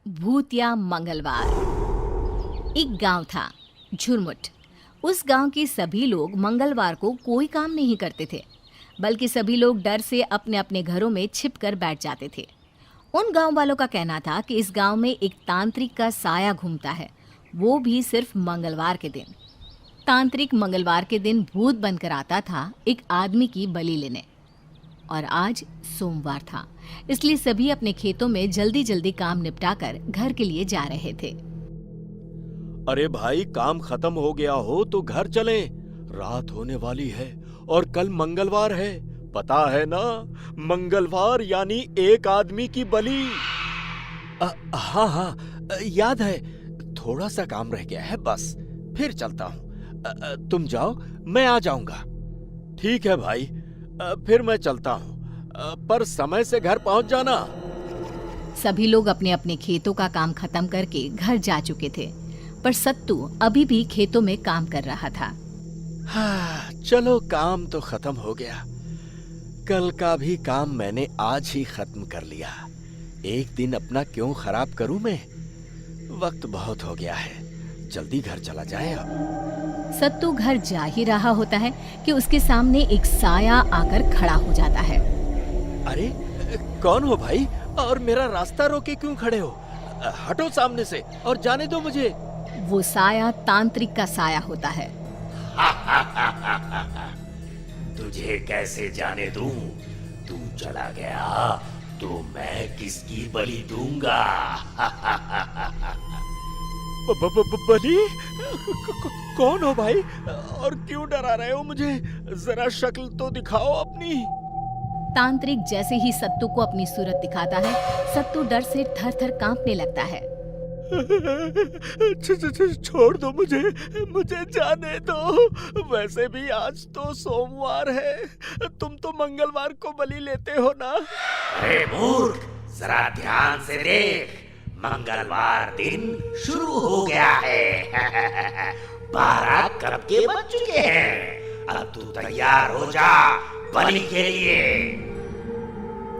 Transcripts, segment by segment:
भूतिया मंगलवार। एक गांव था, झुरमुट। उस गांव के सभी लोग मंगलवार को कोई काम नहीं करते थे, बल्कि सभी लोग डर से अपने अपने घरों में छिपकर बैठ जाते थे। उन गांव वालों का कहना था कि इस गांव में एक तांत्रिक का साया घूमता है, वो भी सिर्फ मंगलवार के दिन। तांत्रिक मंगलवार के दिन भूत बनकर आता था एक आदमी की बलि लेने। और आज सोमवार था, इसलिए सभी अपने खेतों में जल्दी जल्दी काम निपटाकर घर के लिए जा रहे थे। अरे भाई, काम खत्म हो गया हो तो घर चले, रात होने वाली है और कल मंगलवार है। पता है ना, मंगलवार यानी एक आदमी की बलि। हाँ हाँ, याद है। थोड़ा सा काम रह गया है, बस फिर चलता हूँ। तुम जाओ, मैं आ जाऊंगा। ठीक है भाई, फिर मैं चलता हूँ, पर समय से घर पहुंच जाना। सभी लोग अपने अपने खेतों का काम खत्म करके घर जा चुके थे, पर सत्तू अभी भी खेतों में काम कर रहा था। हाँ, चलो काम तो खत्म हो गया। कल का भी काम मैंने आज ही खत्म कर लिया। एक दिन अपना क्यों खराब करूं मैं? वक्त बहुत हो गया है, जल्दी घर चला जाए अब। सत्तू घर जा ही रहा होता है कि उसके सामने एक साया आकर खड़ा हो जाता है। अरे, कौन हो भाई, और मेरा रास्ता रोके क्यों खड़े हो? हटो सामने से और जाने दो मुझे। वो साया तांत्रिक का साया होता है। तुझे कैसे जाने दूं? तू चला गया तो मैं किसकी बलि दूंगा? बलि? कौन हो भाई, और क्यों डरा रहे हो मुझे? जरा शक्ल तो दिखाओ अपनी। तांत्रिक जैसे ही सत्तू को अपनी सूरत दिखाता है, सत्तू डर से थर थर कांपने लगता है। छोड़ दो मुझे जाने दो। वैसे भी आज तो सोमवार है, तुम तो मंगलवार को बलि लेते हो ना? अरे मूर्ख, जरा ध्यान से देख, मंगलवार दिन शुरू हो गया है। 12 कब के बज चुके हैं। अब तू तैयार हो जा बलि के लिए।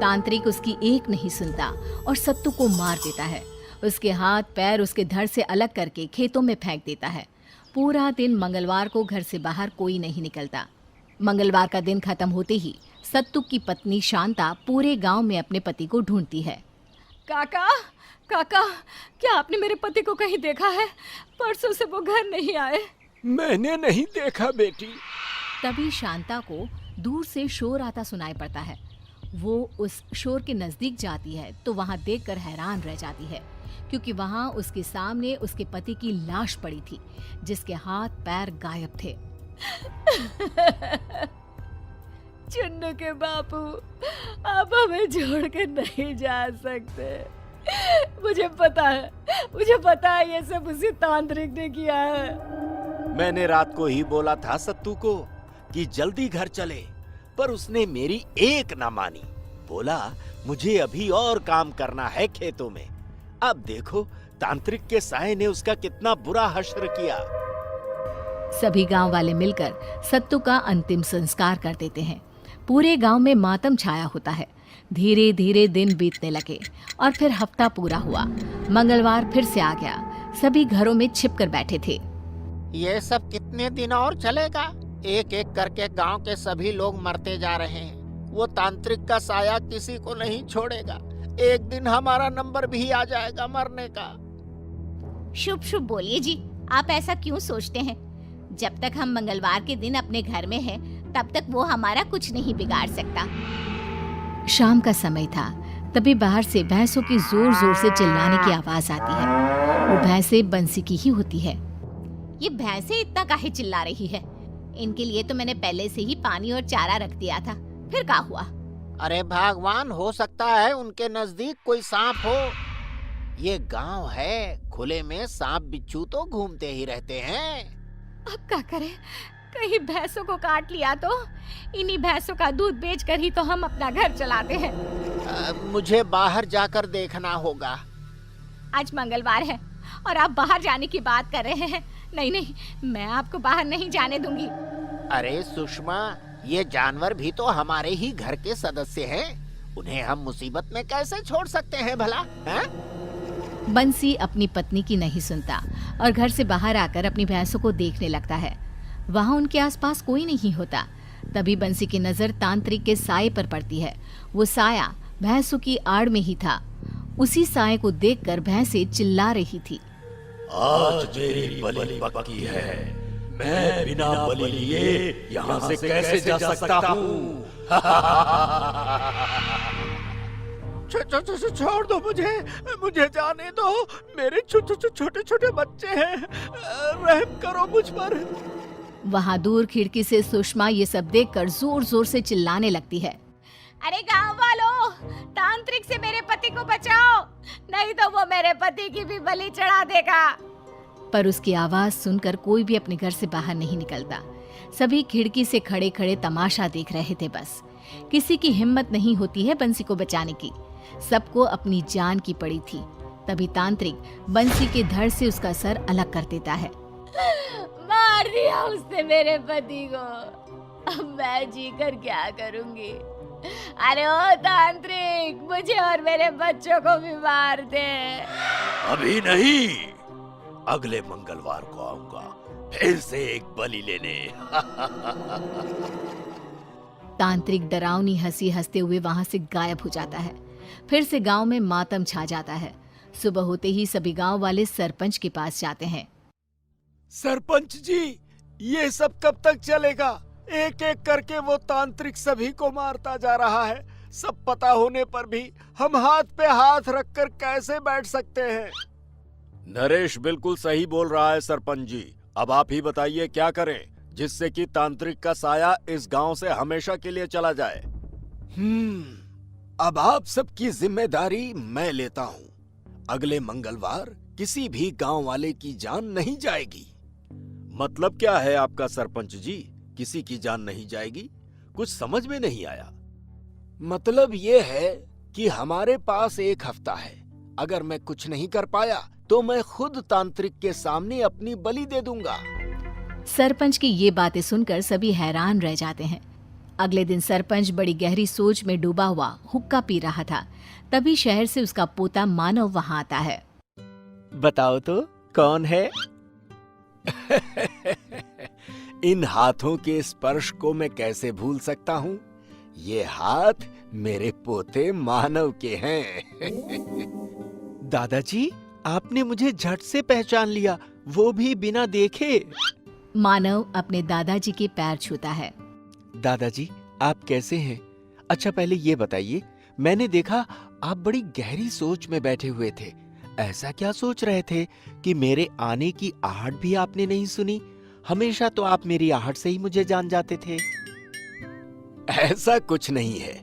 तांत्रिक उसकी एक नहीं सुनता और सत्तू को मार देता है। उसके हाथ पैर उसके धड़ से अलग करके खेतों में फेंक देता है। पूरा दिन मंगलवार को घर से बाहर कोई नहीं निकलता। मंगलवार का दिन खत्म होते ही सत्तू की पत्नी शांता पूरे गांव में अपने पति को ढूंढती है। काका, काका, क्या आपने मेरे पति को कहीं देखा है? परसों से वो घर नहीं आए। मैंने नहीं देखा बेटी। तभी शांता को दूर से शोर आता सुनाई पड़ता है। वो उस शोर के नजदीक जाती है तो वहां देखकर हैरान रह जाती है, क्योंकि वहां उसके सामने उसके पति की लाश पड़ी थी, जिसके हाथ पैर गायब थे। चुन्नू के बापू, आप हमें छोड़कर नहीं जा सकते। मुझे पता है ये सब उसी तांत्रिक ने किया है। मैंने रात को ही बोला था सत्तू को कि जल्दी घर चले, पर उसने मेरी एक ना मानी। बोला मुझे अभी और काम करना है खेतों में। अब देखो तांत्रिक के साये ने उसका कितना बुरा हश्र किया। सभी गांव वाले मिलकर सत्तू का अंतिम संस्कार कर देते हैं। पूरे गांव में मातम छाया होता है। धीरे धीरे दिन बीतने लगे और फिर हफ्ता पूरा हुआ। मंगलवार फिर से आ गया। सभी घरों में छिपकर बैठे थे। ये सब कितने दिन और चलेगा? एक एक करके गांव के सभी लोग मरते जा रहे हैं। वो तांत्रिक का साया किसी को नहीं छोड़ेगा। एक दिन हमारा नंबर भी आ जाएगा मरने का। शुभ शुभ बोलिए जी, आप ऐसा क्यों सोचते हैं? जब तक हम मंगलवार के दिन अपने घर में हैं, तब तक वो हमारा कुछ नहीं बिगाड़ सकता। शाम का समय था, तभी बाहर से भैंसों की जोर जोर से चिल्लाने की आवाज आती है। वो भैंसें बंसी की ही होती है। ये भैंसें इतना काहे चिल्ला रही है? इनके लिए तो मैंने पहले से ही पानी और चारा रख दिया था, फिर क्या हुआ? अरे भगवान, हो सकता है उनके नजदीक कोई सांप हो। ये गांव है, खुले में सांप बिच्छू तो घूमते ही रहते हैं। अब क्या करें? कहीं भैंसों को काट लिया तो? इन्हीं भैंसों का दूध बेचकर ही तो हम अपना घर चलाते हैं। मुझे बाहर जाकर देखना होगा। आज मंगलवार है और आप बाहर जाने की बात कर रहे हैं। नहीं, मैं आपको बाहर नहीं जाने दूंगी। अरे सुषमा, ये जानवर भी तो हमारे ही घर के सदस्य हैं। उन्हें हम मुसीबत में कैसे छोड़ सकते हैं भला? हैं? बंसी अपनी पत्नी की नहीं सुनता और घर से बाहर आकर अपनी भैंसों को देखने लगता है। वहां उनके आसपास कोई नहीं होता। तभी बंसी की नजर तांत्रिक के साये पर पड़ती है। वो साया भैंसों की आड़ में ही था। उसी साये को देखकर भैंसें चिल्ला रही थी। आज मेरी बलि पक्की है। मैं बिना बलि लिए यहाँ से कैसे जा सकता हूँ? छोड़ दो मुझे जाने दो। मेरे छोटे छोटे बच्चे हैं, रहम करो मुझ पर। वहां दूर खिड़की से सुषमा ये सब देखकर जोर जोर से चिल्लाने लगती है। अरे गांव वालों, तांत्रिक से मेरे पति को बचाओ, नहीं तो वो मेरे पति की भी बलि चढ़ा देगा। पर उसकी आवाज सुनकर कोई भी अपने घर से बाहर नहीं निकलता। सभी खिड़की से खड़े खड़े तमाशा देख रहे थे। बस किसी की हिम्मत नहीं होती है बंसी को बचाने की। सबको अपनी जान की पड़ी थी। तभी तांत्रिक बंसी के धड़ से उसका सर अलग कर देता है। मार दिया उसने मेरे पति को, अब मैं जी कर क्या करूंगी? अरे ओ तांत्रिक, मुझे और मेरे बच्चों को भी मार दे। अभी नहीं, अगले मंगलवार को आऊंगा फिर से एक बलि लेने। तांत्रिक डरावनी हंसी हंसते हुए वहां से गायब हो जाता है। फिर से गांव में मातम छा जाता है। सुबह होते ही सभी गांव वाले सरपंच के पास जाते हैं। सरपंच जी, ये सब कब तक चलेगा? एक एक करके वो तांत्रिक सभी को मारता जा रहा है। सब पता होने पर भी हम हाथ पे हाथ रखकर कैसे बैठ सकते हैं? नरेश बिल्कुल सही बोल रहा है सरपंच जी। अब आप ही बताइए क्या करें जिससे कि तांत्रिक का साया इस गांव से हमेशा के लिए चला जाए। अब आप सबकी जिम्मेदारी मैं लेता हूँ। अगले मंगलवार किसी भी गांव वाले की जान नहीं जाएगी। मतलब क्या है आपका सरपंच जी? किसी की जान नहीं जाएगी? कुछ समझ में नहीं आया। मतलब ये है कि हमारे पास एक हफ्ता है। अगर मैं कुछ नहीं कर पाया तो मैं खुद तांत्रिक के सामने अपनी बलि दे दूंगा। सरपंच की ये बातें सुनकर सभी हैरान रह जाते हैं। अगले दिन सरपंच बड़ी गहरी सोच में डूबा हुआ हुक्का पी रहा था। तभी शहर से उसका पोता मानव वहां आता है। बताओ तो कौन है? इन हाथों के स्पर्श को मैं कैसे भूल सकता हूँ? ये हाथ मेरे पोते मानव के हैं। दादाजी, आपने मुझे झट से पहचान लिया, वो भी बिना देखे। मानव अपने दादाजी के पैर छूता है। दादाजी, आप कैसे हैं? अच्छा, पहले ये बताइए, मैंने देखा आप बड़ी गहरी सोच में बैठे हुए थे। ऐसा क्या सोच रहे थे कि मेरे आने की आहट भी आपने नहीं सुनी? हमेशा तो आप मेरी आहट से ही मुझे जान जाते थे। ऐसा कुछ नहीं है।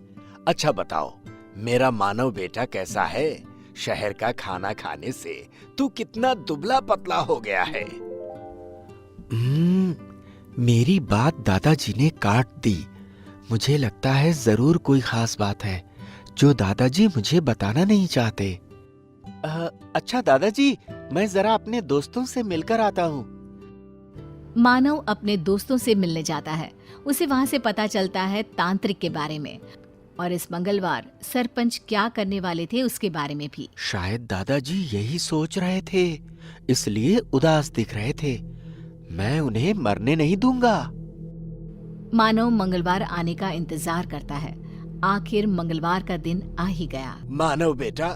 अच्छा बताओ, मेरा मानव बेटा कैसा है? शहर का खाना खाने से तू कितना दुबला पतला हो गया है। मेरी बात दादाजी ने काट दी। मुझे लगता है जरूर कोई खास बात है जो दादाजी मुझे बताना नहीं चाहते। अच्छा दादाजी, मैं जरा अपने दोस्तों से मिलकर आता हूँ। मानव अपने दोस्तों से मिलने जाता है। उसे वहां से पता चलता है तांत्रिक के बारे में और इस मंगलवार सरपंच क्या करने वाले थे उसके बारे में भी। शायद दादाजी यही सोच रहे थे, इसलिए उदास दिख रहे थे। मैं उन्हें मरने नहीं दूंगा। मानव मंगलवार आने का इंतजार करता है। आखिर मंगलवार का दिन आ ही गया। मानव बेटा,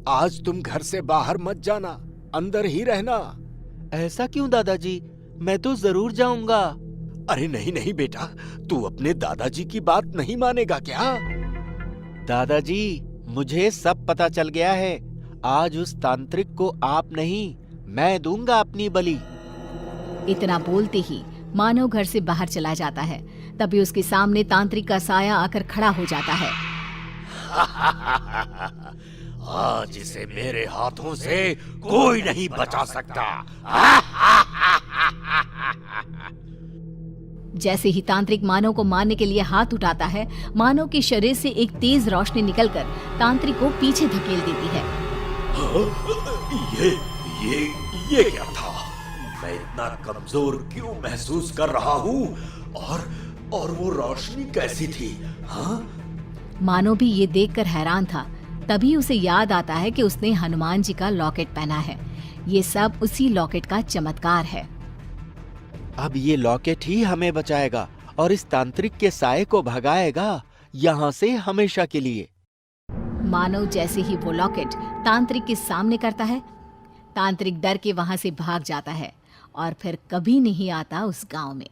आज तुम घर से बाहर मत जाना, अंदर ही रहना। ऐसा क्यों दादाजी? मैं तो जरूर जाऊंगा। अरे नहीं नहीं बेटा, तू अपने दादाजी की बात नहीं मानेगा क्या? दादाजी, मुझे सब पता चल गया है। आज उस तांत्रिक को आप नहीं, मैं दूंगा अपनी बलि। इतना बोलते ही मानव घर से बाहर चला जाता है। तभी उसके सामने तांत्रिक का साया आकर खड़ा हो जाता है। आज इसे मेरे हाथों से कोई नहीं बचा सकता। जैसे ही तांत्रिक मानव को मारने के लिए हाथ उठाता है, मानव के शरीर से एक तेज रोशनी निकलकर तांत्रिक को पीछे धकेल देती है। ये क्या था? मैं इतना कमजोर क्यों महसूस कर रहा हूँ? और वो रोशनी कैसी थी? हाँ? मानव भी ये देखकर हैरान था। तभी उसे याद आता है कि उसने हनुमान जी का लॉकेट पहना है। ये सब उसी लॉकेट का चमत्कार है। अब ये लॉकेट ही हमें बचाएगा और इस तांत्रिक के साये को भगाएगा यहाँ से हमेशा के लिए। मानव जैसे ही वो लॉकेट तांत्रिक के सामने करता है, तांत्रिक डर के वहां से भाग जाता है और फिर कभी नहीं आता उस गांव में।